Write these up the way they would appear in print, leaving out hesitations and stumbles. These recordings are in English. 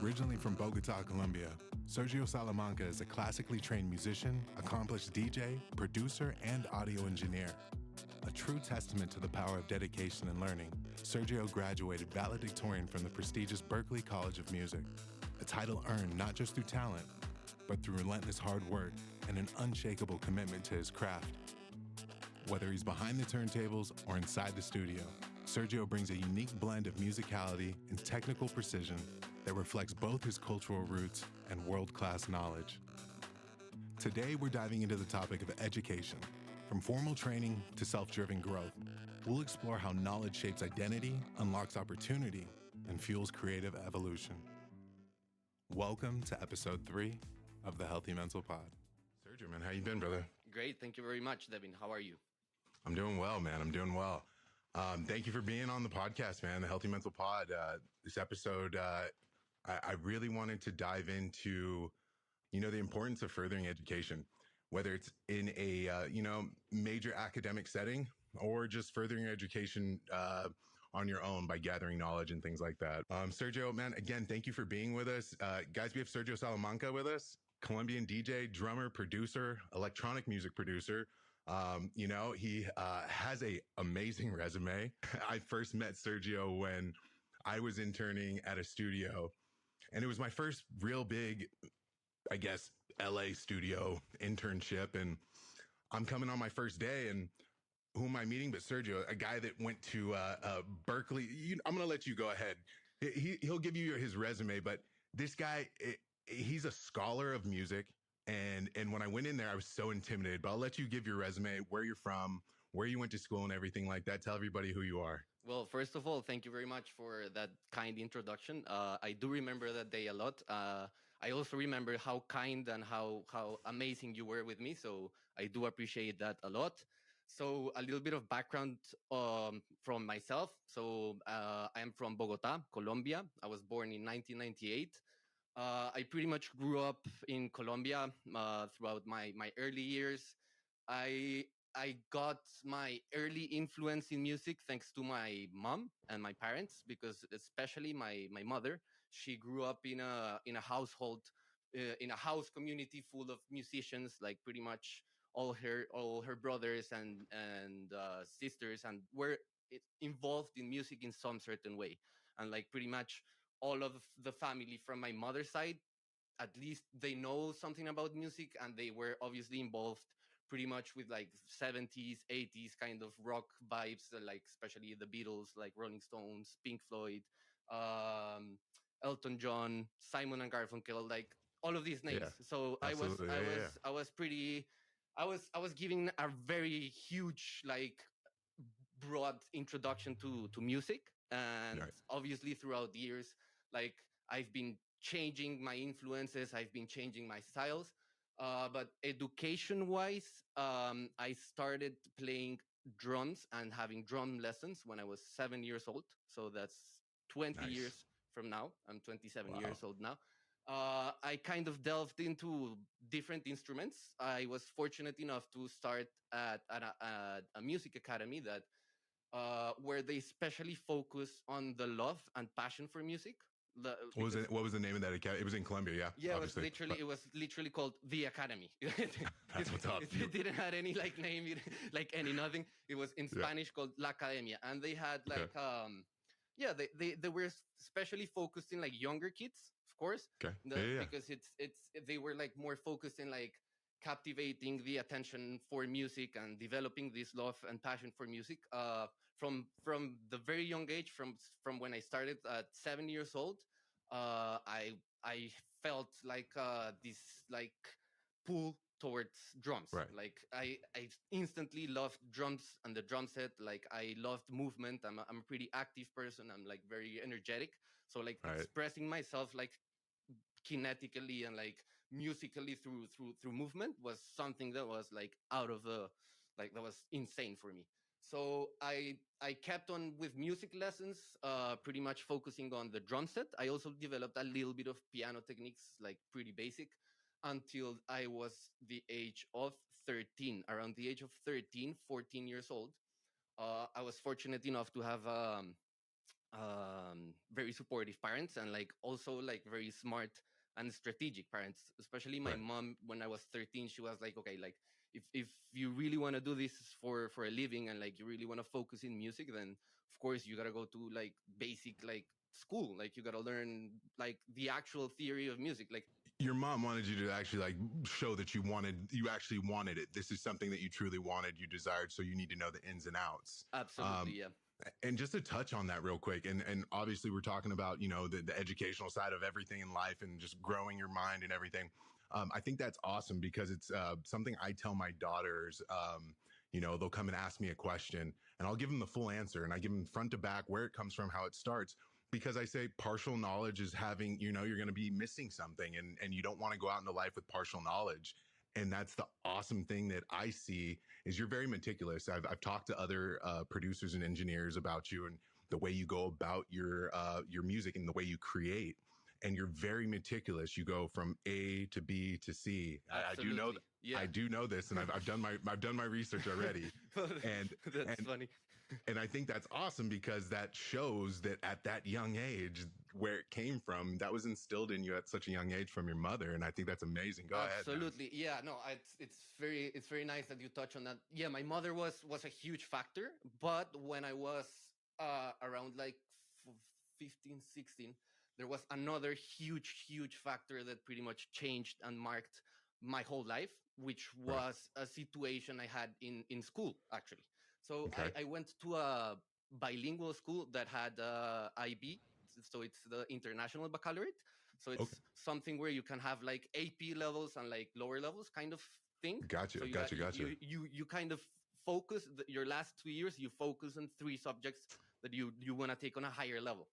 Originally from Bogota, Colombia, Sergio Salamanca is a classically trained musician, accomplished DJ, producer, and audio engineer. A true testament to the power of dedication and learning, Sergio graduated valedictorian from the prestigious Berklee College of Music, a title earned not just through talent, but through relentless hard work and an unshakable commitment to his craft. Whether he's behind the turntables or inside the studio, Sergio brings a unique blend of musicality and technical precision that reflects both his cultural roots and world-class knowledge. Today, we're diving into the topic of education. From formal training to self-driven growth, we'll explore how knowledge shapes identity, unlocks opportunity, and fuels creative evolution. Welcome to episode 3 of the Healthy Mental Pod. Sergio, man, how you been, brother? Great. Thank you very much, Devin. How are you? I'm doing well, man. I'm doing well. Thank you for being on the podcast, man, the Healthy Mental Pod. This episode, I really wanted to dive into, the importance of furthering education, whether it's in a, major academic setting or just furthering your education on your own by gathering knowledge and things like that. Sergio, man, again, thank you for being with us. Guys, we have Sergio Salamanca with us, Colombian DJ, drummer, producer, electronic music producer. He has a amazing resume. I first met Sergio when I was interning at a studio, and it was my first real big, I guess, LA studio internship. And I'm coming on my first day, and who am I meeting but Sergio, a guy that went to Berklee. I'm going to let you go ahead. He'll give you his resume, but this guy, he's a scholar of music. And when I went in there, I was so intimidated, but I'll let you give your resume, where you're from, where you went to school and everything like that. Tell everybody who you are. Well, first of all, thank you very much for that kind introduction. I do remember that day a lot. I also remember how kind and how amazing you were with me. So I do appreciate that a lot. So a little bit of background from myself. So I am from Bogota, Colombia. I was born in 1998. I pretty much grew up in Colombia throughout my early years. I got my early influence in music thanks to my mom and my parents, because especially my mother, she grew up in a household, in a house community full of musicians, like pretty much all her brothers and sisters, and were involved in music in some certain way. And like pretty much all of the family from my mother's side, at least they know something about music, and they were obviously involved pretty much with like 70s 80s kind of rock vibes, like especially the Beatles, like Rolling Stones, Pink Floyd, um Elton John, Simon and Garfunkel, like all of these names. So Absolutely. I was pretty, I was giving a very huge, like broad introduction to music. And Right. obviously throughout the years, like I've been changing my influences, I've been changing my styles. But education wise, I started playing drums and having drum lessons when I was 7 years old. So that's 20 Nice. years from now. I'm 27 Wow. years old now. I kind of delved into different instruments. I was fortunate enough to start at a music academy that where they specially focus on the love and passion for music. What was because it? What was the name of that academy? It was in Colombia, yeah, yeah, obviously. it was literally called the Academy. That's what's up. It didn't have any like name, like any nothing. It was in Yeah. Spanish called La Academia, and they had Okay. like yeah, they were especially focused in like younger kids, of course, Okay. Yeah. because it's they were like more focused in like captivating the attention for music and developing this love and passion for music from the very young age, from when I started at 7 years old. I felt like this like pull towards drums. Right. Like I instantly loved drums and the drum set. Like I loved movement. I'm a pretty active person. I'm like very energetic. So like Right. expressing myself like kinetically and like musically through movement was something that was like out of the like that was insane for me. So I kept on with music lessons, pretty much focusing on the drum set. I also developed a little bit of piano techniques, like pretty basic, until I was the age of 13. Around the age of 13, 14 years old, I was fortunate enough to have very supportive parents, and like also like very smart and strategic parents, especially my Right. mom. When I was 13, she was like, okay, like if you really want to do this for a living, and like you really want to focus in music, then of course you got to go to like basic like school. Like you got to learn like the actual theory of music. Like Your mom wanted you to actually like show that you actually wanted it. This is something that you truly wanted, you desired. So you need to know the ins and outs. absolutely, yeah. And just to touch on that real quick, and obviously we're talking about, the educational side of everything in life and just growing your mind and everything. I think that's awesome because it's something I tell my daughters. They'll come and ask me a question and I'll give them the full answer, and I give them front to back where it comes from, how it starts. Because I say partial knowledge is having, you're going to be missing something, and you don't want to go out into life with partial knowledge. And that's the awesome thing that I see is you're very meticulous. I've talked to other producers and engineers about you and the way you go about your music and the way you create. And you're very meticulous. You go from A to B to C. I do know Absolutely, yeah. I do know this, and I've done my research already. And That's funny. and I think that's awesome because that shows that at that young age, where it came from, that was instilled in you at such a young age from your mother. And I think that's amazing. Go ahead. Absolutely, yeah. No, it's very nice that you touch on that. Yeah, my mother was a huge factor, but when I was around like 15, 16, there was another huge factor that pretty much changed and marked my whole life, which Right. was a situation I had in school actually. So Okay. I went to a bilingual school that had IB, so it's the International Baccalaureate. So Okay. it's something where you can have like AP levels and like lower levels kind of thing. Gotcha. So Gotcha. you kind of focus your last 2 years. You focus on three subjects that you want to take on a higher level.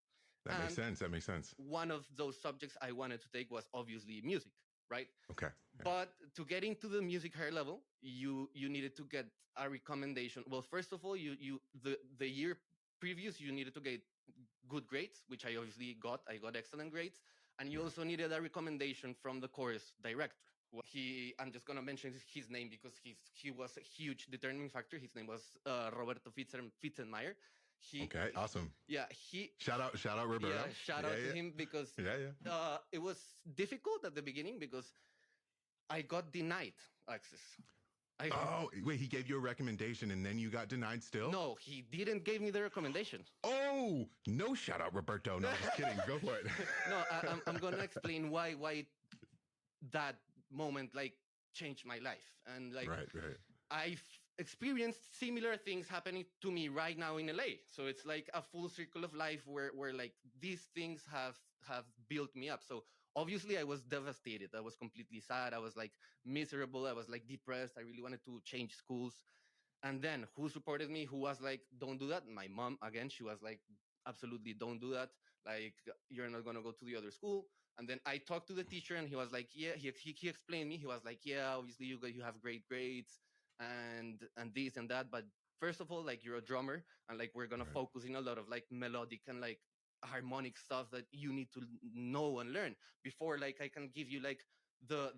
That makes And sense. That makes sense. one of those subjects I wanted to take was obviously music, right? Okay. Yeah. But to get into the music higher level, you needed to get a recommendation. Well, first of all, the year previous you needed to get good grades, which I obviously got. I got excellent grades, and you also needed a recommendation from the course director. I'm just gonna mention his name because he was a huge determining factor. His name was Roberto Fitzenmeyer. Okay. Awesome. Yeah, Shout out Roberto. yeah, shout out to him because Yeah. it was difficult at the beginning because I got denied access. Oh, wait, he gave you a recommendation and then you got denied still? No, he didn't give me the recommendation. Oh, no, shout out Roberto. No, just kidding. Go for it. No, I'm gonna explain why that moment like changed my life, and like Right. I've experienced similar things happening to me right now in LA. So it's like a full circle of life where like these things have built me up. So obviously I was devastated. I was completely sad. I was like miserable. I was like depressed. I really wanted to change schools. And then who supported me? Who was like, don't do that? My mom, again, she was like, absolutely don't do that. Like, you're not going to go to the other school. And then I talked to the teacher and he was like, yeah, he explained me. He was like, yeah, obviously you have great grades and this and that. But first of all, like you're a drummer and like we're going to Right. focus in a lot of like melodic and like harmonic stuff that you need to know and learn before like I can give you like the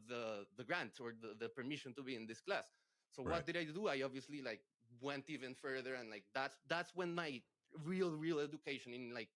grant or the permission to be in this class. So Right. what did I do? I obviously like went even further, and like that's when my real education in like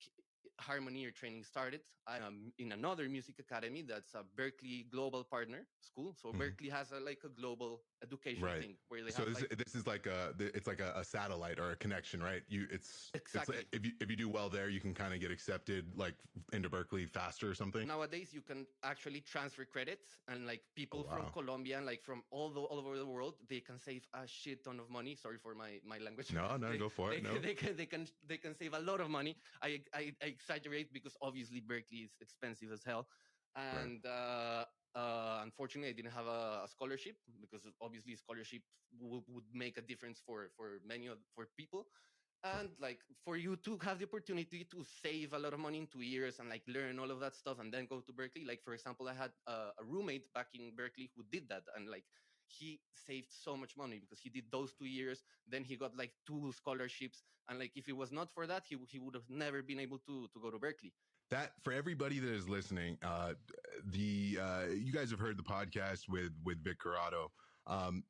harmony training started. I'm in another music academy that's a Berklee global partner school. So Mhm. Berklee has like a global education Right. thing where they So have like this is like it's like a satellite or a connection, right? It's exactly. like, if you do well there, you can kind of get accepted like into Berklee faster or something. Nowadays you can actually transfer credits, and like people Oh, from wow. Colombia and like from all over the world, they can save a shit ton of money. Sorry for my language. No, they, go for it. No. they can save a lot of money. I exaggerate because obviously Berklee is expensive as hell, Right. and unfortunately I didn't have a scholarship, because obviously scholarship would make a difference for many for people. And like for you to have the opportunity to save a lot of money in 2 years and like learn all of that stuff and then go to Berklee. Like for example, I had a roommate back in Berklee who did that, and like he saved so much money because he did those 2 years. Then he got like 2 scholarships, and like if it was not for that, he would have never been able to go to Berklee. That, for everybody that is listening, you guys have heard the podcast with Vic Corrado.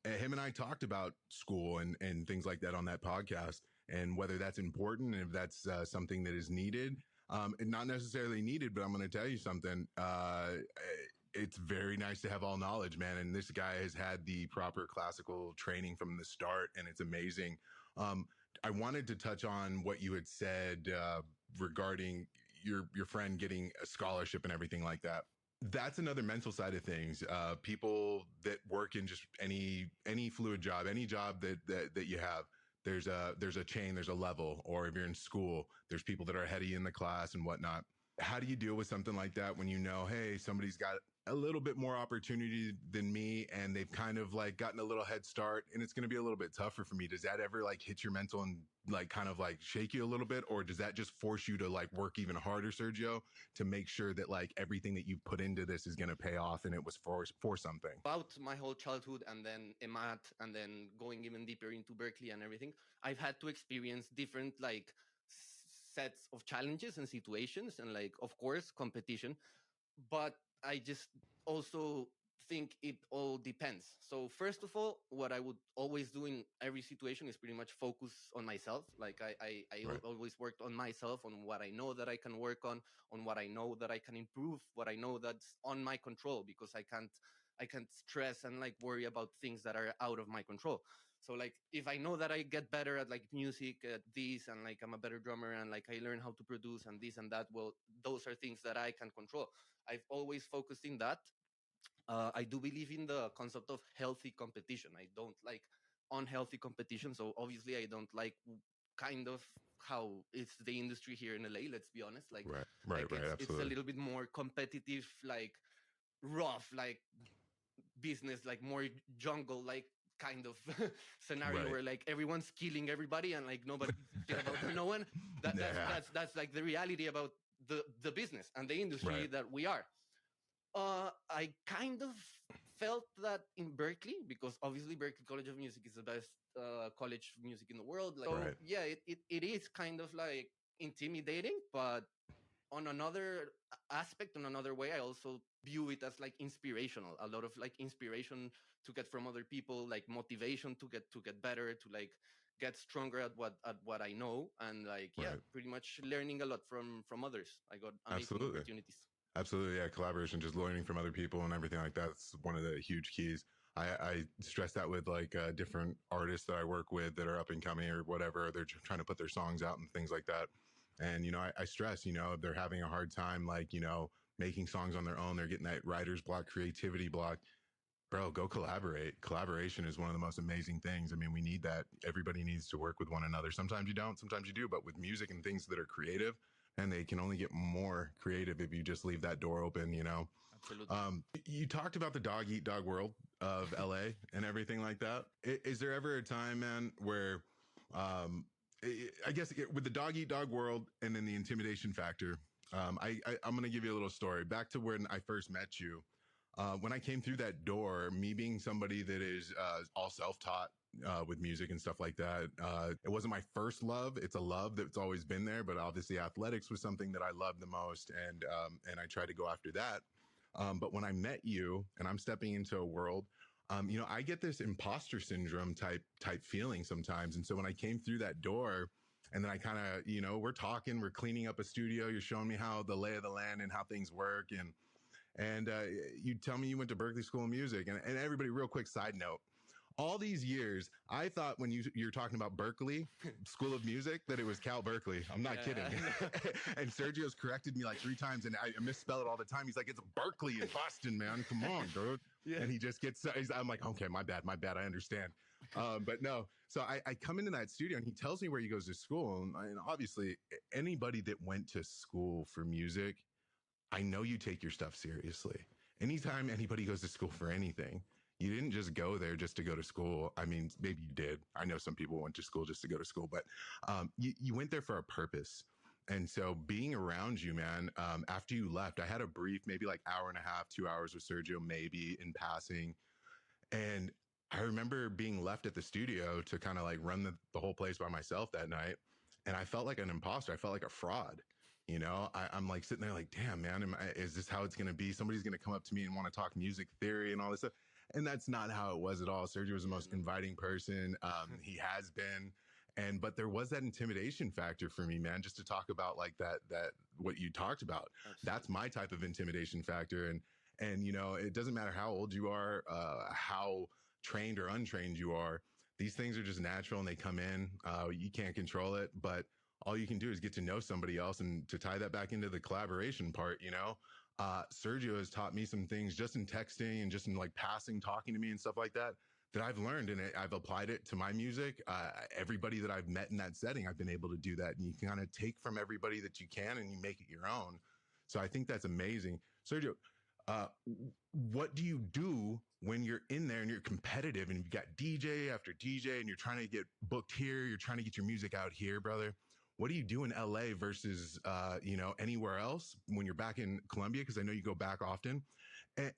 Him and I talked about school and things like that on that podcast, and whether that's important and if that's something that is needed. And not necessarily needed, but I'm going to tell you something. It's very nice to have all knowledge, man. And this guy has had the proper classical training from the start, and it's amazing. I wanted to touch on what you had said regarding your friend getting a scholarship and everything like that. That's another mental side of things. People that work in just any fluid job, any job that you have, there's a chain, there's a level. Or if you're in school, there's people that are ahead of you in the class and whatnot. How do you deal with something like that when you know, hey, somebody's got a little bit more opportunity than me and they've kind of like gotten a little head start and it's going to be a little bit tougher for me? Does that ever like hit your mental and like kind of like shake you a little bit, or does that just force you to like work even harder, Sergio, to make sure that like everything that you've put into this is going to pay off and it was for something? About my whole childhood and then EMAT and then going even deeper into Berklee and everything, I've had to experience different like sets of challenges and situations, and like of course competition. But I just also think it all depends. So first of all, what I would always do in every situation is pretty much focus on myself. Like Right. always worked on myself, on what I know that I can work on what I know that I can improve, what I know that's on my control, because I can't stress and like worry about things that are out of my control. So like if I know that I get better at like music, at this, and like I'm a better drummer and like I learn how to produce and this and that, well, those are things that I can control. I've always focused in that. I do believe in the concept of healthy competition. I don't like unhealthy competition. So obviously, I don't like kind of how it's the industry here in LA. Let's be honest. Right, It's a absolutely. little bit more competitive, like rough, like business, like more jungle, like kind of scenario Right. where like everyone's killing everybody and like nobody gives a shit about no one. Yeah. That's like the reality about the business and the industry Right. that we are. I kind of felt that in Berklee, because obviously Berklee College of Music is the best college of music in the world. Like, so Right. yeah, it is kind of like intimidating, but on another aspect, on another way, I also view it as like inspirational. A lot of like inspiration to get from other people, like motivation to get better, to like get stronger at what I know, and like yeah, Right. pretty much learning a lot from others. I got amazing Absolutely. opportunities. Absolutely. Yeah. Collaboration, just learning from other people and everything like that. It's one of the huge keys. I stress that with like different artists that I work with that are up and coming or whatever. They're trying to put their songs out and things like that. And, I stress, if they're having a hard time, like, making songs on their own, they're getting that writer's block, creativity block. Bro, go collaborate. Collaboration is one of the most amazing things. I mean, we need that. Everybody needs to work with one another. Sometimes you don't, sometimes you do, but with music and things that are creative, and they can only get more creative if you just leave that door open. Absolutely. You talked about the dog eat dog world of LA and everything like that. Is there ever a time, man, where, I guess with the dog eat dog world and then the intimidation factor, I'm going to give you a little story back to when I first met you. When I came through that door, me being somebody that is all self-taught with music and stuff like that, it wasn't my first love. It's a love that's always been there, but obviously athletics was something that I loved the most, and I tried to go after that. But when I met you, and I'm stepping into a world, I get this imposter syndrome type feeling sometimes, and so when I came through that door, And then I kind of, we're talking, we're cleaning up a studio. You're showing me how the lay of the land and how things work. And you tell me you went to Berklee School of Music. And everybody, real quick side note, all these years, I thought when you're talking about Berklee School of Music that it was Cal Berkeley. I'm not kidding. And Sergio's corrected me like 3 times, and I misspell it all the time. He's like, it's Berkeley in Boston, man. Come on, dude. Yeah. And he just gets, I'm like, okay, my bad. I understand. But no, so I come into that studio and he tells me where he goes to school. And obviously, anybody that went to school for music, I know you take your stuff seriously. Anytime anybody goes to school for anything, you didn't just go there just to go to school. I mean, maybe you did. I know some people went to school just to go to school, but you went there for a purpose. And so being around you, man, after you left, I had a brief, maybe like hour and a half, 2 hours with Sergio, maybe in passing. And I remember being left at the studio to kind of like run the whole place by myself that night. And I felt like an imposter. I felt like a fraud. I'm like sitting there like, damn, man, is this how it's going to be? Somebody's going to come up to me and want to talk music theory and all this stuff. And that's not how it was at all. Sergio was the most inviting person. He has been. But there was that intimidation factor for me, man, just to talk about like that what you talked about. Absolutely. That's my type of intimidation factor. And it doesn't matter how old you are, how trained or untrained you are. These things are just natural and they come in. You can't control it, but all you can do is get to know somebody else. And to tie that back into the collaboration part, Sergio has taught me some things just in texting and just in like passing, talking to me and stuff like that I've learned, and I've applied it to my music. Everybody that I've met in that setting, I've been able to do that. And you can kind of take from everybody that you can and you make it your own. So I think that's amazing. Sergio, what do you do when you're in there and you're competitive and you've got DJ after DJ and you're trying to get booked here, you're trying to get your music out here, brother? What do you do in LA versus, anywhere else when you're back in Colombia? Because I know you go back often.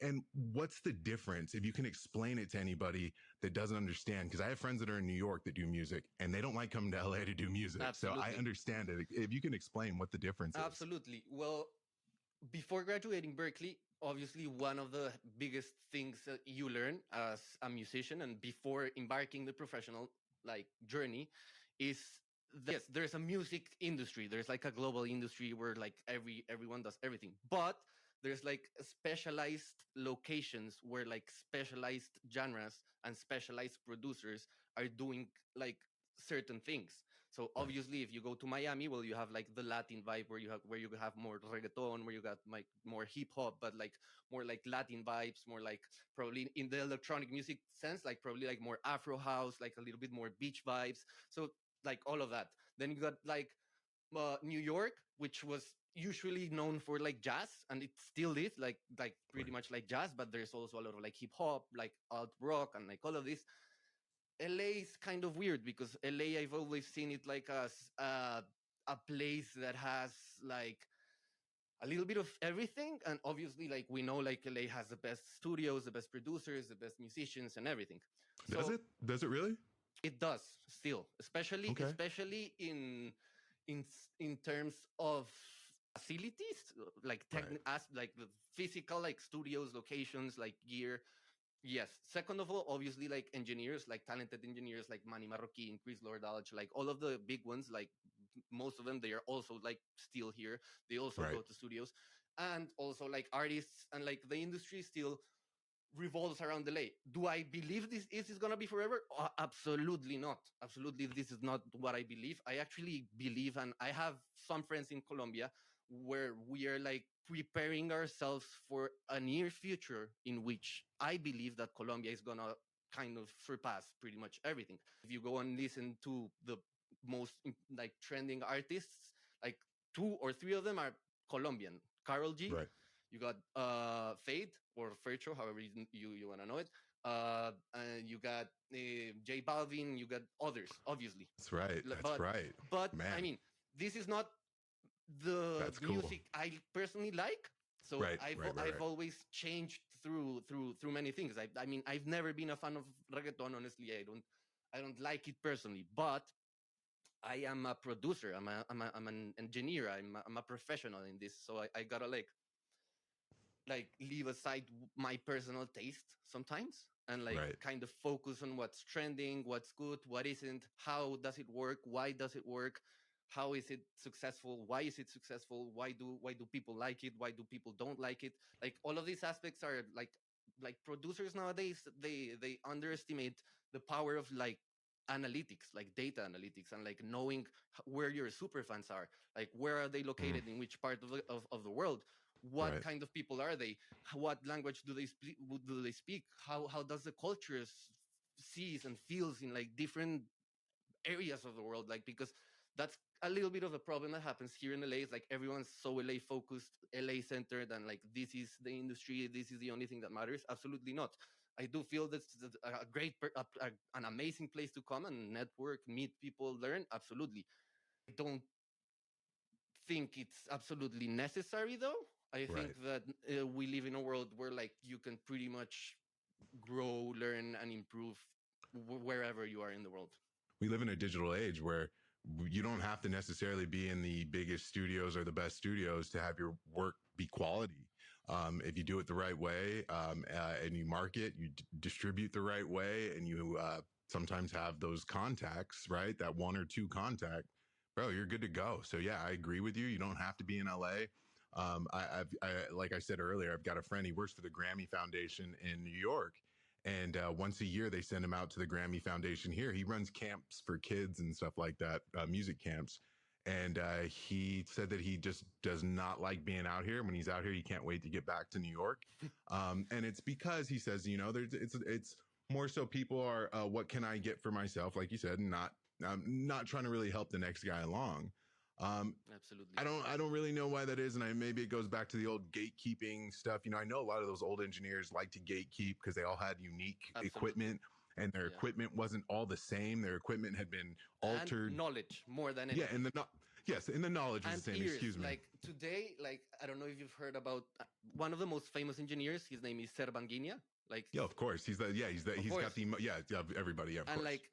And what's the difference? If you can explain it to anybody that doesn't understand, because I have friends that are in New York that do music and they don't like coming to LA to do music. Absolutely. So I understand it. If you can explain what the difference is. Absolutely. Well, before graduating Berklee, obviously one of the biggest things that you learn as a musician and before embarking the professional journey is yes, there's a music industry. There's like a global industry where like everyone does everything. But there's like specialized locations where like specialized genres and specialized producers are doing like certain things. So obviously, if you go to Miami, well, you have like the Latin vibe where you have more reggaeton, where you got like more hip hop, but like more like Latin vibes, more like probably in the electronic music sense, like probably like more Afro house, like a little bit more beach vibes. So like all of that. Then you got like New York, which was usually known for like jazz, and it still is like pretty much like jazz, but there's also a lot of like hip hop, like alt rock, and like all of this. LA is kind of weird because LA, I've always seen it like as a place that has like a little bit of everything. And obviously, like we know, like LA has the best studios, the best producers, the best musicians, and everything. Does it? Does it really? It does still, especially in terms of facilities, like like the physical, like studios, locations, like gear. Yes. Second of all, obviously, like engineers, like talented engineers, like Manny Marroquin, Chris Lordalch, like all of the big ones, like most of them, they are also like still here. They also go to studios, and also like artists, and like the industry still revolves around LA. Do I believe this is going to be forever? Absolutely not. Absolutely, this is not what I believe. I actually believe, and I have some friends in Colombia where we are like preparing ourselves for a near future in which I believe that Colombia is going to kind of surpass pretty much everything. If you go and listen to the most like trending artists, like 2 or 3 of them are Colombian. Karol G. Right. You got Fade or Fercho, however you want to know it. And you got J Balvin. You got others, obviously. That's right. That's right. But man, I mean, this is not the music I personally like. So I've always changed through many things. I mean, I've never been a fan of reggaeton. Honestly, I don't like it personally. But I am a producer. I'm an engineer. I'm a professional in this. So I gotta like leave aside my personal taste sometimes and like kind of focus on what's trending, what's good, what isn't, how does it work, why does it work. how is it successful, why is it successful, why do people like it, why do people don't like it. Like all of these aspects are like producers nowadays, they underestimate the power of like analytics, like data analytics, and like knowing where your super fans are, like where are they Mm, located, in which part of the world, what right. kind of people are they, what language do they speak, how does the culture sees and feels in like different areas of the world, like because that's a little bit of a problem that happens here in LA. It's like everyone's so LA focused, LA centered, and like this is the industry, this is the only thing that matters. Absolutely not. I do feel that's a great, an amazing place to come and network, meet people, learn. Absolutely. I don't think it's absolutely necessary though. I think Right. that we live in a world where like you can pretty much grow, learn, and improve wherever you are in the world. We live in a digital age where you don't have to necessarily be in the biggest studios or the best studios to have your work be quality. If you do it the right way, and you market, you distribute the right way, and you sometimes have those contacts, right? That one or two contact, bro, you're good to go. So yeah, I agree with you. You don't have to be in LA. Like I said earlier, I've got a friend. He works for the Grammy Foundation in New York, and once a year they send him out to the Grammy Foundation here. He runs camps for kids and stuff like that, music camps. And he said that he just does not like being out here. When he's out here, he can't wait to get back to New York. And it's because he says, you know, it's more so people are, what can I get for myself, like you said, and not trying to really help the next guy along. Um, Absolutely. I don't really know why that is, and maybe it goes back to the old gatekeeping stuff. You know, I know a lot of those old engineers like to gatekeep because they all had unique Absolutely. equipment, and their Yeah. equipment wasn't all the same. Their equipment had been And altered. knowledge more than Yeah, anything. and yes, and the knowledge was And the same. ears. Excuse me. Like today, like I don't know if you've heard about one of the most famous engineers. His name is Serbanginia. Like, Yeah, of course. of He's got course. everybody. Yeah, of And course. like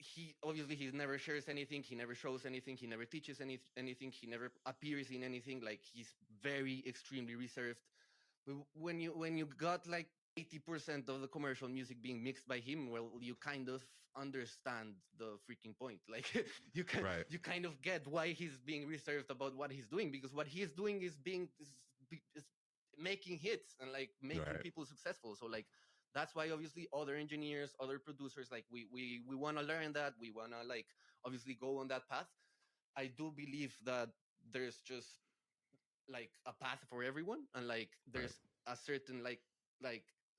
he obviously he never shares anything. He never shows anything. He never teaches anything. He never appears in anything. Like he's very extremely reserved. But when you got like 80% of the commercial music being mixed by him, well, you kind of understand the freaking point. Like Right. you kind of get why he's being reserved about what he's doing, because what he's doing is making hits and like making Right. people successful. So like that's why obviously other engineers, other producers, like we want to learn that, we want to like obviously go on that path. I do believe that there's just like a path for everyone, and like Right. there's a certain like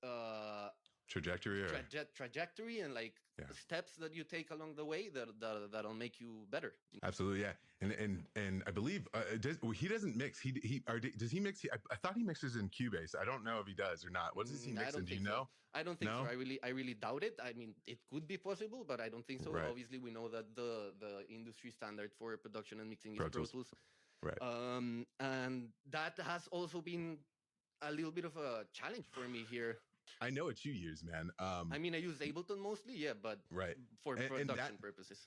uh Trajectory or trajectory and like yeah. steps that you take along the way that'll make you better. Absolutely, yeah, and I believe he doesn't mix. Does he mix? I thought he mixes in Cubase. I don't know if he does or not. What does he I mix in? don't Do you think so. know? I don't think so. No. I really doubt it. I mean, it could be possible, but I don't think so. Right. Obviously, we know that the industry standard for production and mixing is Pro Pro Tools. Tools. Right. And that has also been a little bit of a challenge for me here. I know what you use, man. I mean, I use Ableton mostly, yeah, but Right. for And production purposes.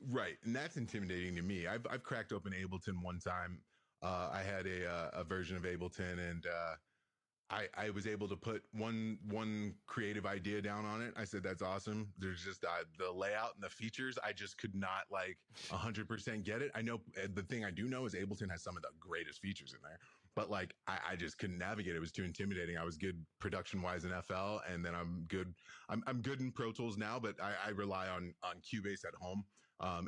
right, and that's intimidating to me. I've cracked open Ableton one time. I had a version of Ableton, and I was able to put one creative idea down on it. I said, that's awesome. There's just the layout and the features. I just could not like 100% get it. I know the thing I do know is Ableton has some of the greatest features in there, but like I just couldn't navigate. It was too intimidating. I was good production wise in FL, and then I'm good. I'm good in Pro Tools now, but I rely on Cubase at home.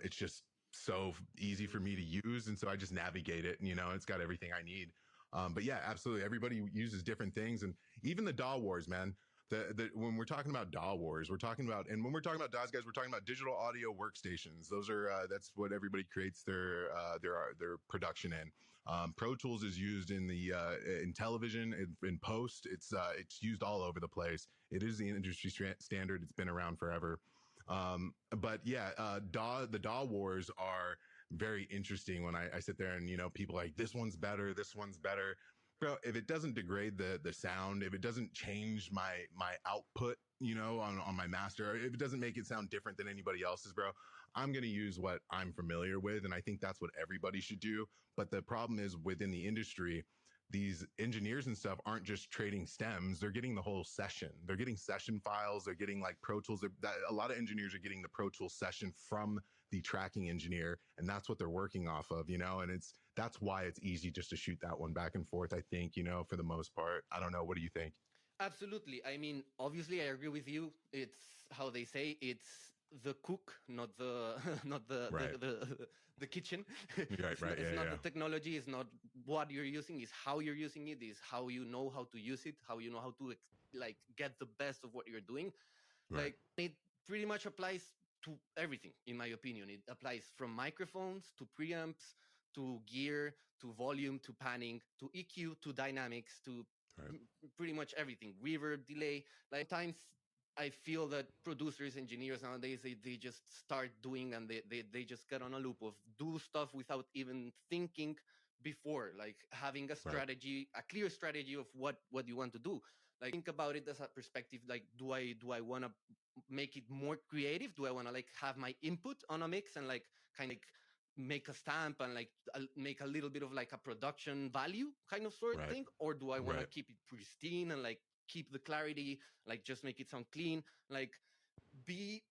It's just so easy for me to use, and so I just navigate it. And, you know, it's got everything I need. But yeah, absolutely. Everybody uses different things, and even the DAW wars, man. When we're talking about DAW wars, we're talking about, and when we're talking about DAWs, guys, we're talking about digital audio workstations. Those are that's what everybody creates their production in. Pro Tools is used in the in television, in post. It's used all over the place. It is the industry standard. It's been around forever. But yeah, the DAW wars are very interesting when I sit there and, you know, people like, this one's better, this one's better. Bro, if it doesn't degrade the sound, if it doesn't change my output, you know, on my master, if it doesn't make it sound different than anybody else's, bro, I'm going to use what I'm familiar with. And I think that's what everybody should do. But the problem is within the industry, these engineers and stuff aren't just trading stems. They're getting the whole session. They're getting session files. They're getting like Pro Tools. A lot of engineers are getting the Pro Tools session from the tracking engineer, and that's what they're working off of, you know, and that's why it's easy just to shoot that one back and forth, I think, you know, for the most part. I don't know. What do you think? Absolutely. I mean, obviously, I agree with you. It's how they say it's the cook, not the not Right. the kitchen. Right. Right. It's Yeah. not Yeah. the technology. It's not what you're using. It's how you're using it. Is how you know how to use it. How you know how to like get the best of what you're doing. Right. Like it pretty much applies to everything, in my opinion. It applies from microphones to preamps to gear to volume to panning to EQ to dynamics to Right. pretty much everything, reverb, delay. Like times I feel that producers, engineers nowadays, they just start doing and they just get on a loop of do stuff without even thinking before, like having a Right. strategy, a clear strategy of what you want to do. Like think about it as a perspective, like do I want to make it more creative? Do I want to like have my input on a mix and like kind of like make a stamp and like make a little bit of like a production value kind of sort Right. thing, or do I want to Right. keep it pristine and like keep the clarity, like just make it sound clean, like be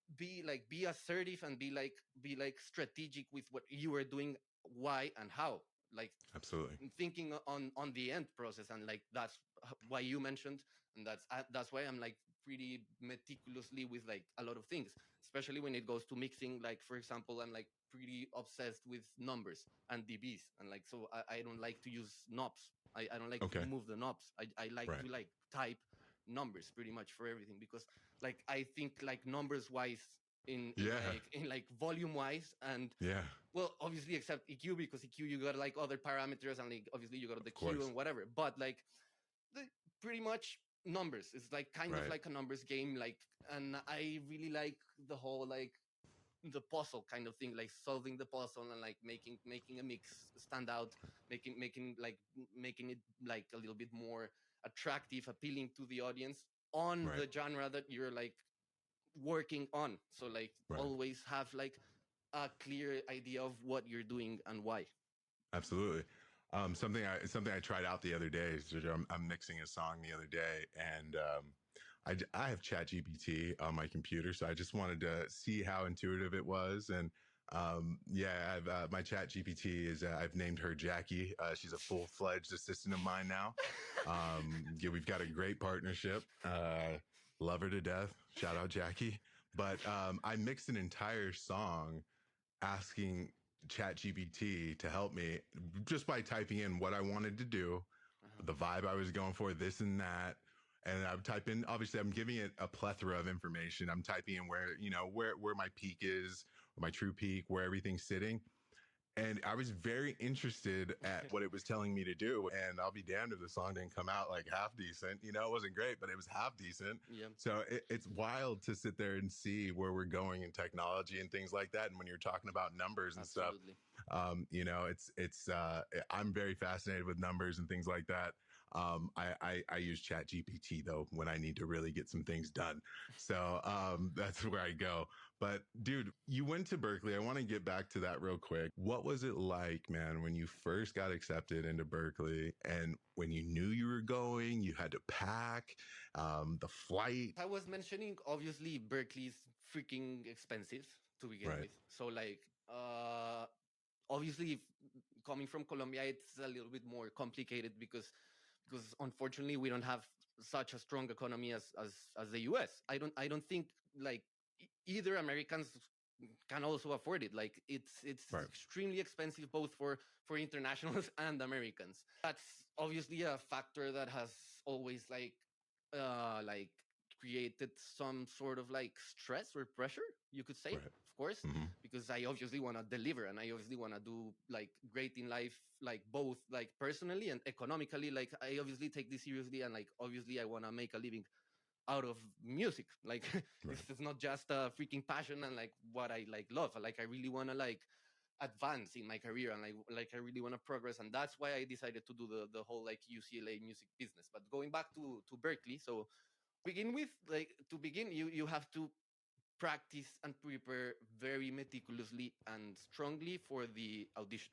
assertive and be like strategic with what you are doing, why and how, like Absolutely. thinking on the end process. And like that's why you mentioned, and that's why I'm like pretty meticulously with like a lot of things, especially when it goes to mixing. Like for example, I'm like pretty obsessed with numbers and dBs, and like so I don't like to use knobs. I don't like to Okay. move the knobs. I like Right. to like type numbers pretty much for everything, because like I think like numbers wise Yeah. in like volume wise, and Yeah. well, obviously, except EQ, because EQ you got like other parameters, and like obviously you got the Of Q course. and whatever. But like the, pretty much numbers. It's like kind of Right. like a numbers game. Like, and I really like the whole like the puzzle kind of thing, like solving the puzzle and like making a mix stand out, making it like a little bit more attractive, appealing to the audience on Right. the genre that you're like working on. So like Right. always have like a clear idea of what you're doing and why. Absolutely. Something I tried out the other day. So I'm mixing a song the other day, and I have ChatGPT on my computer, so I just wanted to see how intuitive it was. And yeah, I've my ChatGPT is I've named her Jackie. She's a full-fledged assistant of mine now. Yeah, we've got a great partnership. Love her to death. Shout out Jackie. But I mixed an entire song asking ChatGPT to help me just by typing in what I wanted to do, Uh-huh. the vibe I was going for, this and that. And I would type in, obviously, I'm giving it a plethora of information. I'm typing in where, you know, where my peak is, my true peak, where everything's sitting. And I was very interested at what it was telling me to do. And I'll be damned if the song didn't come out like half decent. You know, it wasn't great, but it was half decent. Yeah, So it's wild to sit there and see where we're going in technology and things like that. And when you're talking about numbers and stuff, absolutely. you know, I'm very fascinated with numbers and things like that. I use Chat GPT though when I need to really get some things done. So that's where I go. But dude, you went to Berklee. I want to get back to that real quick. What was it like, man, when you first got accepted into Berklee and when you knew you were going, you had to pack, the flight? I was mentioning, obviously Berkeley's freaking expensive to begin Right, with. So like obviously coming from Colombia, it's a little bit more complicated because unfortunately we don't have such a strong economy as the US. I don't think like either Americans can also afford it. Like it's right, extremely expensive both for internationals and Americans. That's obviously a factor that has always like created some sort of like stress or pressure, you could say, right. of course, Mm-hmm. because I obviously want to deliver and I obviously want to do like great in life, like both like personally and economically. Like I obviously take this seriously, and like obviously I want to make a living out of music. Like Right, it's not just a freaking passion and like what I like love. Like I really want to like advance in my career, and like I really want to progress, and that's why I decided to do the whole like UCLA music business. But going back to Berkeley, so begin with, like to begin, you have to practice and prepare very meticulously and strongly for the audition.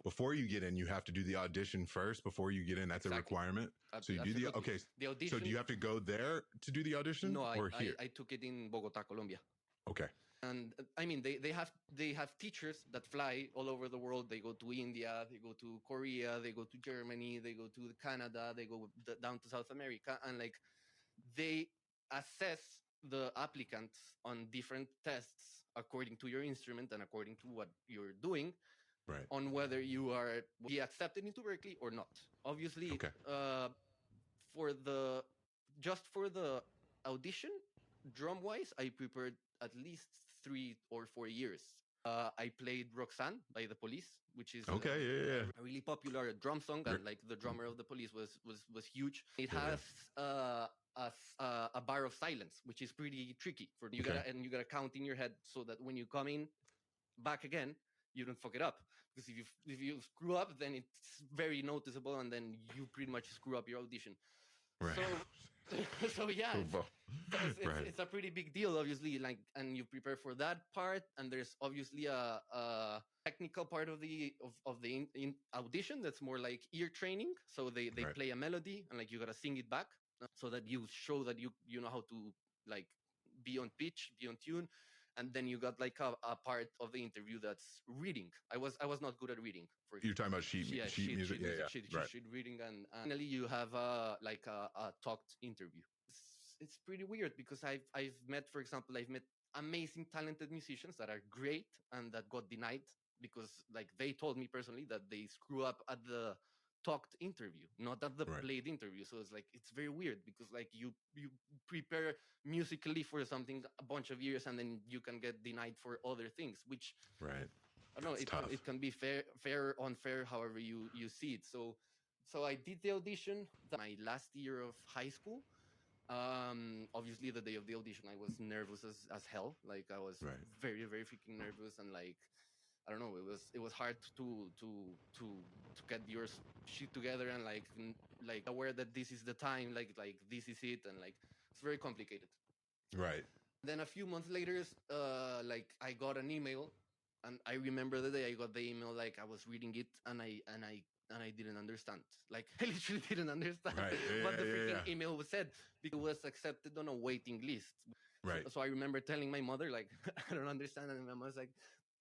before you get in, you have to do the audition first before you get in. That's a Exactly. requirement. So you do the, Absolutely. okay. The So do audition. you have to go there to do the audition No, I, or I here? I took it in Bogota, Colombia. Okay. And I mean, they have teachers that fly all over the world. They go to India, they go to Korea, they go to Germany, they go to Canada, they go down to South America, and like they assess the applicants on different tests according to your instrument and according to what you're doing, Right. on whether you are be accepted into Berklee or not. Obviously, Okay. for the just for the audition, drum wise, I prepared at least 3 or 4 years. I played Roxanne by the Police, which is Okay. Yeah. a really popular drum song, and like the drummer of the Police was huge. It has a bar of silence, which is pretty tricky for you. Okay. You gotta count in your head so that when you come in back again, you don't fuck it up. Because if you screw up, then it's very noticeable, and then you pretty much screw up your audition. Right. So yeah, Right. it's a pretty big deal, obviously. Like, and you prepare for that part, and there's obviously a technical part of the audition that's more like ear training. So they Right. play a melody, and like you gotta sing it back so that you show that you know how to like be on pitch, be on tune. And then you got like a part of the interview that's reading. I was not good at reading. You're talking about sheet music. Sheet reading, and finally you have like a talked interview. It's pretty weird because I've met, for example, I've met amazing talented musicians that are great and that got denied because like they told me personally that they screw up at the talked interview, not at the played interview. So it's like it's very weird because like you prepare musically for something a bunch of years and then you can get denied for other things, which I don't know, it can be fair, unfair, however you see it. So I did the audition my last year of high school. Obviously the day of the audition I was nervous as hell. Like I was very, very freaking nervous, and like I don't know, it was hard to get your shit together and like aware that this is the time, like this is it, and like it's very complicated. Right. Then a few months later, like I got an email, and I remember the day I got the email. Like I was reading it, and I didn't understand. Like I literally didn't understand what the freaking email was said, because it was accepted on a waiting list. Right. So I remember telling my mother, like, I don't understand, and my mom was like,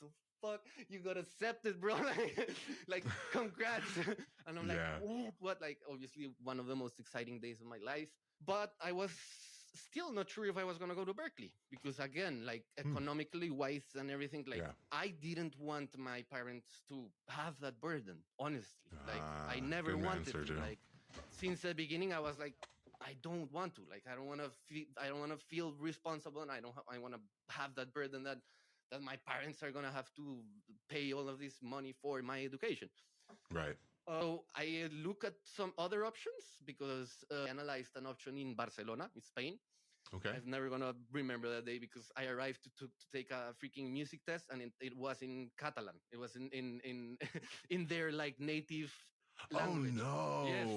"The fuck, you got accepted, bro!" like congrats. And I'm like, what? Like, obviously one of the most exciting days of my life, but I was still not sure if I was going to go to Berklee because, again, like economically wise and everything, like I didn't want my parents to have that burden, honestly. Like I never wanted to. Like since the beginning I was like, I don't want to. Like I don't want to feel responsible, and I want to have that burden that my parents are going to have to pay all of this money for my education. Right. So I look at some other options because I analyzed an option in Barcelona, in Spain. Okay. I'm never going to remember that day because I arrived to take a freaking music test, and it was in Catalan. It was in in their like native language. Oh no. Yes.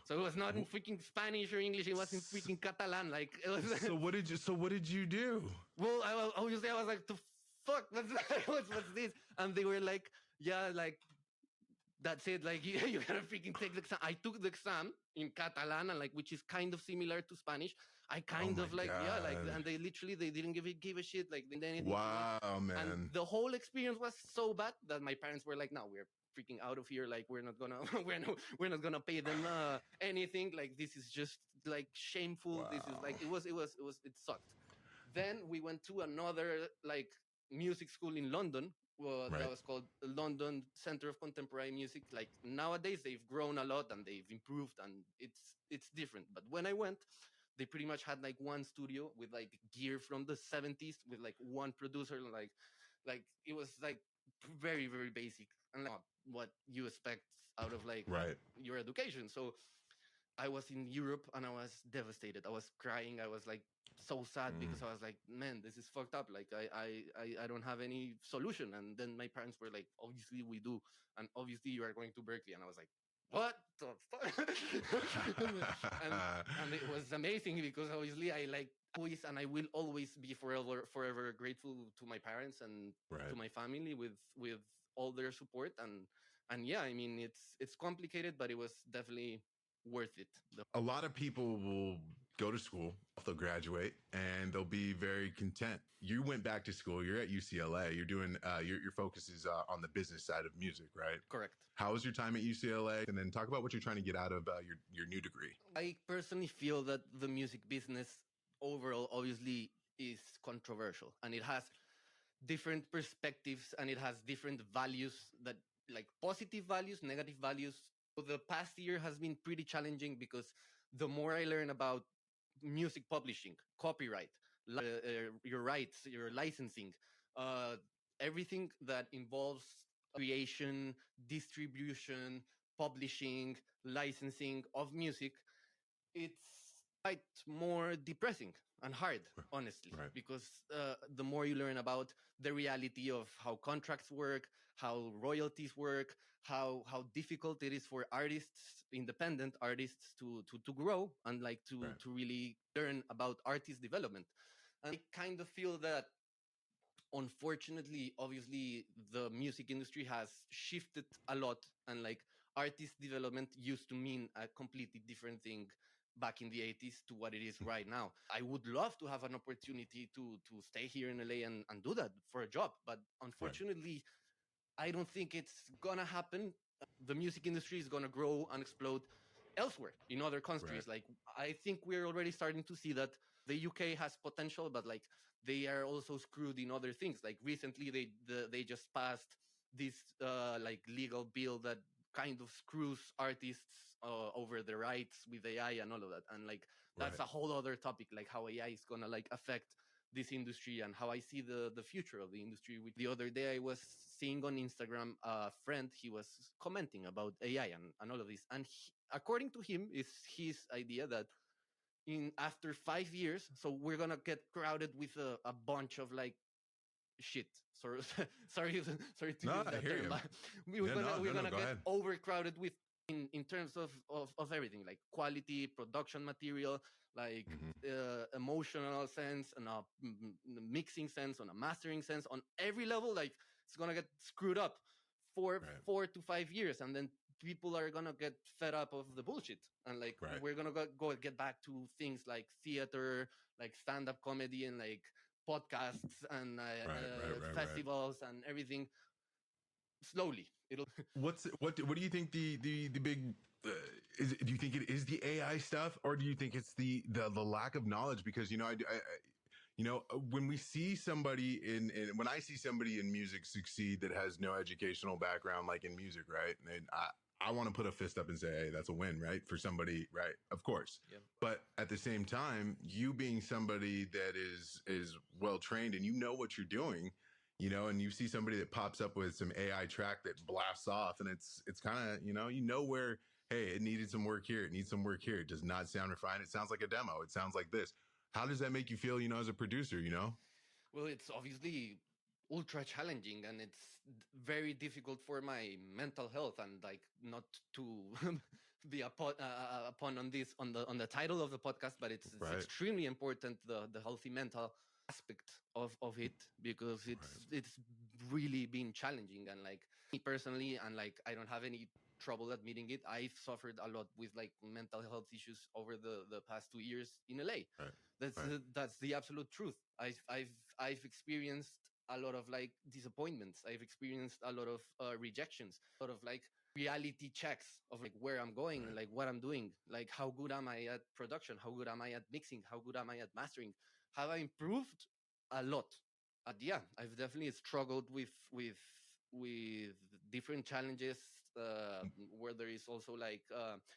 So it was not in freaking Spanish or English. It was in freaking Catalan. Like it was. So what did you do? Well, obviously I was like, the fuck, what's this? And they were like, yeah, like that's it. Like you gotta freaking take the exam. I took the exam in Catalan, and like which is kind of similar to Spanish. I kind of like God. And they didn't give a shit like anything. Wow, man. And the whole experience was so bad that my parents were like, no, we're freaking out of here. Like we're not gonna we're not gonna pay them anything. Like this is just like shameful. Wow. This is like it sucked. Then we went to another like music school in London. That was called London Center of Contemporary Music. Like nowadays they've grown a lot and they've improved, and it's different. But when I went, they pretty much had like one studio with like gear from the 70s with like one producer. Like it was like very, very basic and like what you expect out of like your education. So I was in Europe and I was devastated. I was crying. I was like so sad because I was like, man, this is fucked up. Like I don't have any solution. And then my parents were like, obviously we do, and obviously you are going to Berklee. And I was like, what the fuck? and it was amazing because obviously I like always, and I will always be forever grateful to my parents and to my family with all their support. And yeah, I mean it's complicated, but it was definitely worth it. A lot of people will go to school, they'll graduate, and they'll be very content. You went back to school. You're at UCLA. You're doing your focus is on the business side of music, right? Correct. How was your time at UCLA? And then talk about what you're trying to get out of your new degree. I personally feel that the music business overall obviously is controversial, and it has different perspectives, and it has different values, that like positive values, negative values. So the past year has been pretty challenging because the more I learn about music publishing, copyright, your rights, your licensing, uh, everything that involves creation, distribution, publishing, licensing of music, it's quite more depressing and hard, honestly, Right. because the more you learn about the reality of how contracts work, how royalties work, how difficult it is for artists, independent artists, to grow and like to really learn about artist development. And I kind of feel that unfortunately, obviously, the music industry has shifted a lot, and like artist development used to mean a completely different thing back in the 80s to what it is right now. I would love to have an opportunity to stay here in LA and do that for a job, but unfortunately, I don't think it's gonna happen. The music industry is gonna grow and explode elsewhere in other countries. Like I think we're already starting to see that the UK has potential, but like they are also screwed in other things. Like recently, they just passed this like legal bill that kind of screws artists over the rights with AI and all of that. And like that's a whole other topic, like how AI is gonna like affect this industry and how I see the future of the industry. With the other day, I was seeing on Instagram a friend, he was commenting about AI and all of this, and according to him, is his idea that in after 5 years, so we're gonna get crowded with a bunch of like shit. Sorry, sorry to use that term. But we're gonna get overcrowded with in terms of everything, like quality, production material, like emotional sense, and a mixing sense, on a mastering sense, on every level. Like it's gonna get screwed up for 4 to 5 years, and then people are gonna get fed up of the bullshit, and like we're gonna go get back to things like theater, like stand-up comedy, and like podcasts and festivals and everything. Slowly, it'll. What do you think the big do you think it is the AI stuff, or do you think it's the lack of knowledge? Because when we see somebody when I see somebody in music succeed that has no educational background, like in music, right? And I want to put a fist up and say, hey, that's a win, right? For somebody, right? Of course. Yeah. But at the same time, you being somebody that is well trained and you know what you're doing, and you see somebody that pops up with some AI track that blasts off, and it's kind of, where, hey, it needed some work here. It needs some work here. It does not sound refined. It sounds like a demo. It sounds like this. How does that make you feel, as a producer, Well, it's obviously ultra challenging, and it's very difficult for my mental health, and like not to be upon on this on the title of the podcast, but it's extremely important, the healthy mental aspect of it, because it's really been challenging. And like me personally, and like I don't have any trouble admitting it, I've suffered a lot with like mental health issues over the past 2 years in LA. That's the absolute truth. I've experienced a lot of like disappointments. I've experienced a lot of rejections, a lot of like reality checks of like where I'm going, and like what I'm doing, like how good am I at production, how good am I at mixing, how good am I at mastering. Have I improved? A lot. Yeah, I've definitely struggled with different challenges, where there is also like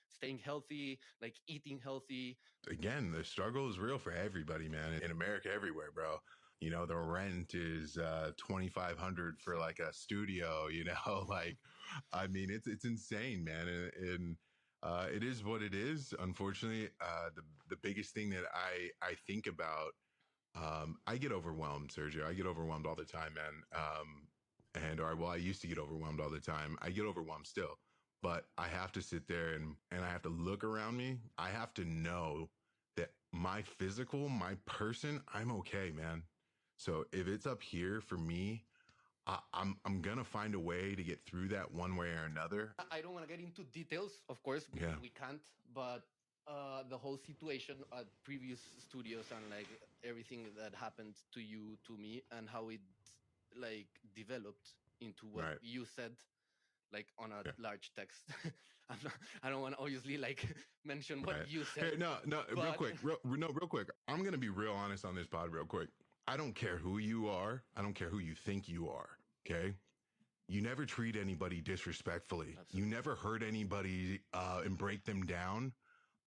staying healthy, like eating healthy. Again, the struggle is real for everybody, man. In America, everywhere, bro. The rent is $2,500 for like a studio. Like, I mean, it's insane, man, and it is what it is. Unfortunately, the biggest thing that I think about, I get overwhelmed, Sergio. I get overwhelmed all the time, man. I used to get overwhelmed all the time. I get overwhelmed still, but I have to sit there and I have to look around me. I have to know that my physical, my person, I'm okay, man. So if it's up here for me, I'm gonna find a way to get through that one way or another. I don't want to get into details, of course, because we can't. But the whole situation at previous studios and like everything that happened to you, to me, and how it like developed into what Right. you said, like on a Yeah. large text. I don't want to obviously like mention what Right. you said. Hey, no, real But quick, real quick. I'm gonna be real honest on this pod, real quick. I don't care who you are. I don't care who you think you are. Okay. You never treat anybody disrespectfully. You absolutely, never hurt anybody and break them down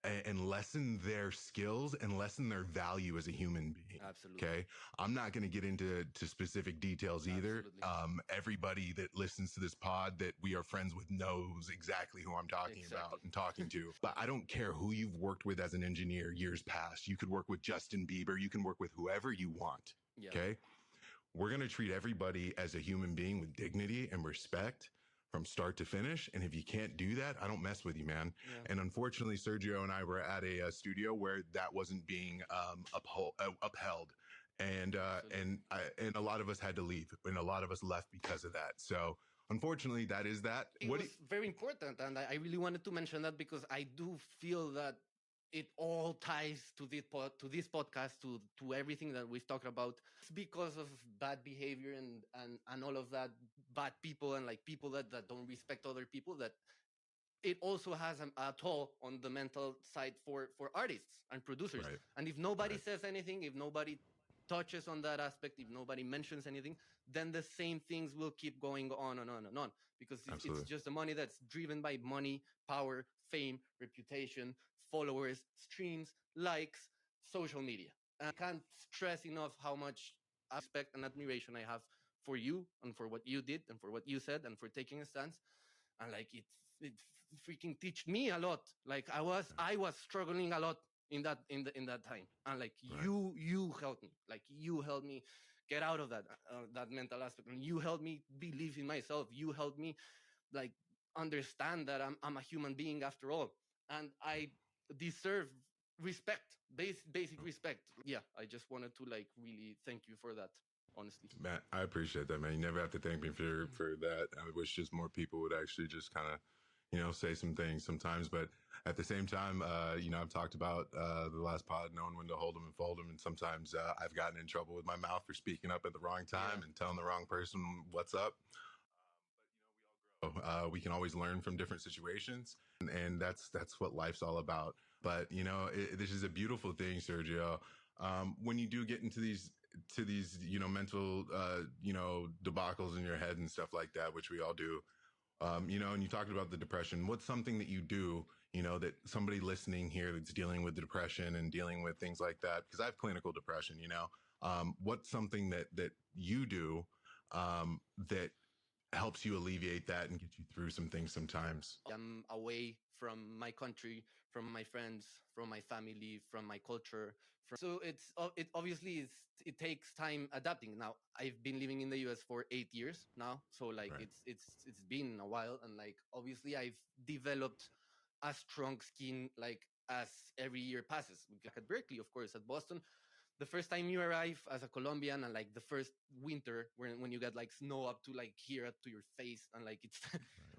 and lessen their skills and lessen their value as a human being. absolutely, Okay. I'm not going to get into specific details either. absolutely, Everybody that listens to this pod that we are friends with knows exactly who I'm talking exactly. about and talking to. But I don't care who you've worked with as an engineer years past. You could work with Justin Bieber. You can work with whoever you want. Yeah, Okay. We're going to treat everybody as a human being with dignity and respect from start to finish. And if you can't do that, I don't mess with you, man. yeah, And unfortunately, Sergio and I were at a studio where that wasn't being upheld. absolutely. And a lot of us had to leave, and a lot of us left because of that. So unfortunately, that is that. It was very important, and I really wanted to mention that because I do feel that it all ties to this podcast, to everything that we've talked about. It's because of bad behavior and all of that, bad people and like people that don't respect other people, that it also has a toll on the mental side for artists and producers. right, And if nobody right, says anything, if nobody touches on that aspect, if nobody mentions anything, then the same things will keep going on and on and on, because it's absolutely, just the money that's driven by money, power, fame, reputation, followers, streams, likes, social media. And I can't stress enough how much respect and admiration I have for you and for what you did and for what you said and for taking a stance. And like it freaking teach me a lot. Like I was struggling a lot in that time, and like right, you helped me. Like you helped me get out of that mental aspect, and you helped me believe in myself. You helped me like understand that I'm a human being after all, and I deserve respect, basic respect. Yeah, I just wanted to like really thank you for that, honestly. Matt, I appreciate that, man. You never have to thank me for that. I wish just more people would actually just kind of, say some things sometimes. But at the same time, I've talked about the last pod, knowing when to hold them and fold them. And sometimes I've gotten in trouble with my mouth for speaking up at the wrong Yeah, time and telling the wrong person what's up. We can always learn from different situations, and that's what life's all about. But this is a beautiful thing, Sergio. When you do get into these mental debacles in your head and stuff like that, which we all do. And you talked about the depression. What's something that you do, that somebody listening here that's dealing with depression and dealing with things like that? Because I have clinical depression. What's something that you do that helps you alleviate that and get you through some things sometimes? I'm away from my country, from my friends, from my family, from my culture. So it obviously it takes time adapting. Now I've been living in the US for 8 years now, so like Right. it's been a while, and like obviously I've developed a strong skin like as every year passes. Like at Berklee, of course, at Boston, the first time you arrive as a Colombian, and like the first winter when you get like snow up to like here up to your face, and like it's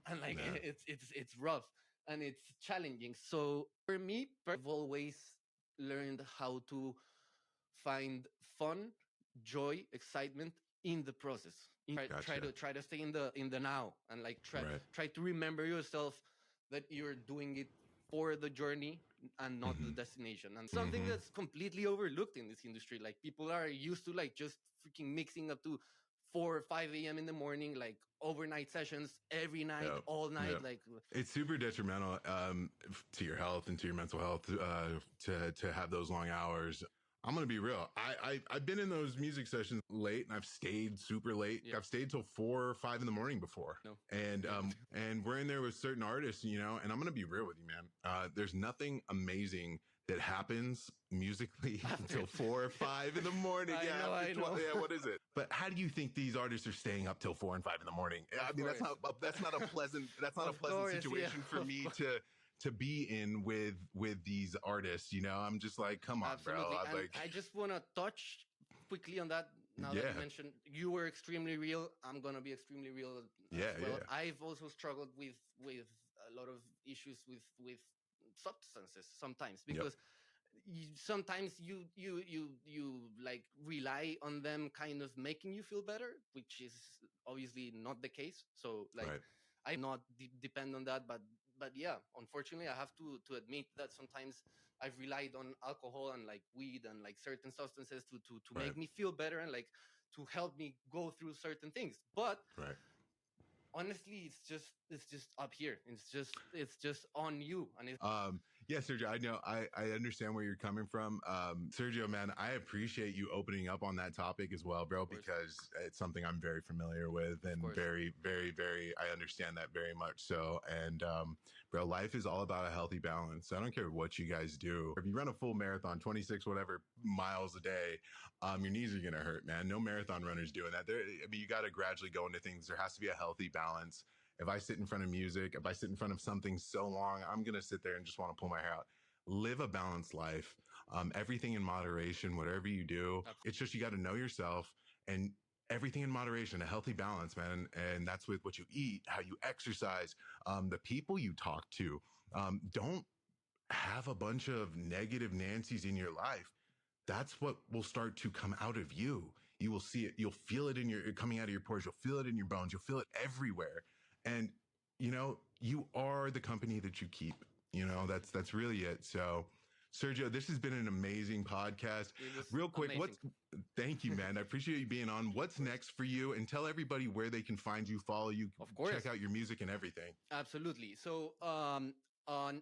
and like Yeah. it's rough and it's challenging. So for me, I've always learned how to find fun, joy, excitement in the process. Try Gotcha. to stay in the now, and like Right. try to remember yourself that you're doing it for the journey and not the Mm-hmm. destination. And something Mm-hmm. that's completely overlooked in this industry. Like people are used to like just freaking mixing up to 4 or 5 a.m. in the morning, like overnight sessions every night, Yeah. all night. Yeah. Like It's super detrimental to your health and to your mental health to have those long hours. I'm gonna be real. I've been in those music sessions late, and I've stayed super late. yeah, I've stayed till 4 or 5 in the morning before, no, and yeah, and we're in there with certain artists, And I'm gonna be real with you, man. There's nothing amazing that happens musically after until 4 or 5 in the morning. I Yeah, know, after I 12. know. Yeah, what is it? But how do you think these artists are staying up till 4 and 5 in the morning? I Of mean, course, that's not a pleasant of course, yeah, situation for of me course. to be in with these artists. I'm just like, come on, bro. Absolutely. I'm And like, I just want to touch quickly on that. Now that you yeah, mentioned you were extremely real, I'm going to be extremely real as yeah, well. yeah, I've also struggled with a lot of issues with substances sometimes, Yep. because sometimes you like rely on them kind of making you feel better, which is obviously not the case. So like Right. I not depend on that, but yeah, unfortunately I have to admit that sometimes I've relied on alcohol and like weed and like certain substances to Right. make me feel better and like to help me go through certain things. But Right. honestly, it's just up here. It's just on you. And it's Yeah, Sergio, I know I understand where you're coming from. Sergio, man, I appreciate you opening up on that topic as well, bro, because it's something I'm very familiar with and very, very, very, I understand that very much so. And, bro, life is all about a healthy balance. I don't care what you guys do. If you run a full marathon, 26, whatever miles a day, your knees are going to hurt, man. No marathon runners doing that. I mean, you got to gradually go into things. There has to be a healthy balance. If I sit in front of music, if I sit in front of something so long, I'm going to sit there and just want to pull my hair out. Live a balanced life. Everything in moderation, whatever you do. It's just you got to know yourself and everything in moderation, a healthy balance, man. And that's with what you eat, how you exercise, the people you talk to. Don't have a bunch of negative Nancy's in your life. That's what will start to come out of you. You will see it. You'll feel it in your coming out of your pores. You'll feel it in your bones. You'll feel it everywhere. And you are the company that you keep. That's really it. So, Sergio, this has been an amazing podcast. Real quick, thank you, man. I appreciate you being on. What's next for you? And tell everybody where they can find you, follow you, check out your music and everything. Absolutely. So on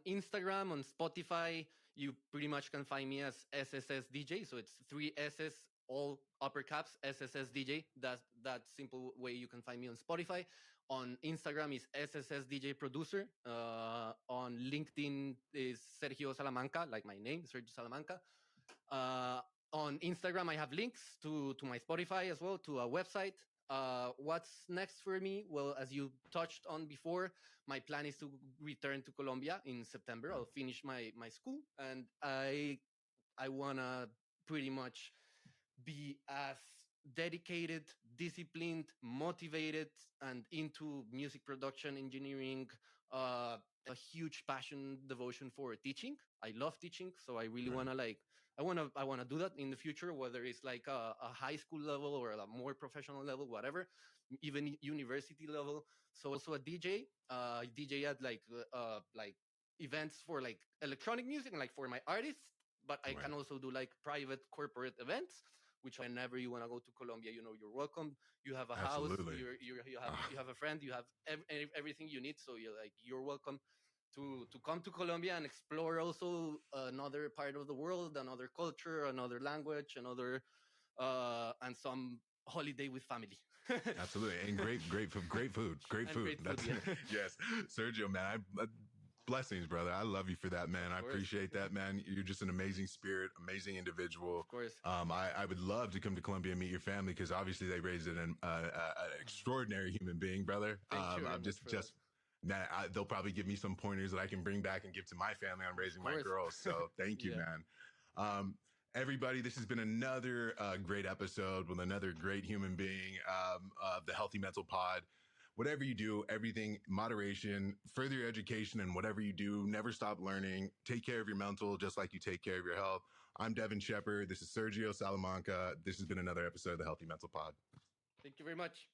Instagram, on Spotify, you pretty much can find me as SSS DJ. So it's 3 S's, all upper caps, SSS DJ. That's that simple way you can find me on Spotify. On Instagram is SSS DJ Producer. On LinkedIn is Sergio Salamanca, like my name, Sergio Salamanca. On Instagram, I have links to my Spotify as well, to a website. What's next for me? Well, as you touched on before, my plan is to return to Colombia in September. I'll finish my school, and I wanna pretty much be as dedicated, disciplined, motivated, and into music production, engineering. A huge passion, devotion for teaching. I love teaching, so I really wanna like. I wanna do that in the future, whether it's like a high school level or a more professional level, whatever, even university level. So also a DJ, DJ at like events for like electronic music and like for my artists. But I can also do like private corporate events, which whenever you want to go to Colombia, you're welcome. You have a house, you have a friend, you have everything you need. So you're welcome to come to Colombia and explore also another part of the world, another culture, another language, another and some holiday with family. Absolutely. And great food. Yes. Sergio, man, blessings, brother. I love you for that, man. I appreciate that, man. You're just an amazing spirit, amazing individual. Of course. I would love to come to Colombia and meet your family because obviously they raised an extraordinary human being, brother. I'm just they'll probably give me some pointers that I can bring back and give to my family on raising my girls. So thank you, man. Everybody, this has been another great episode with another great human being of the Healthy Mental Pod. Whatever you do, everything, moderation, further your education, and whatever you do, never stop learning. Take care of your mental just like you take care of your health. I'm Devin Shepard. This is Sergio Salamanca. This has been another episode of the Healthy Mental Pod. Thank you very much.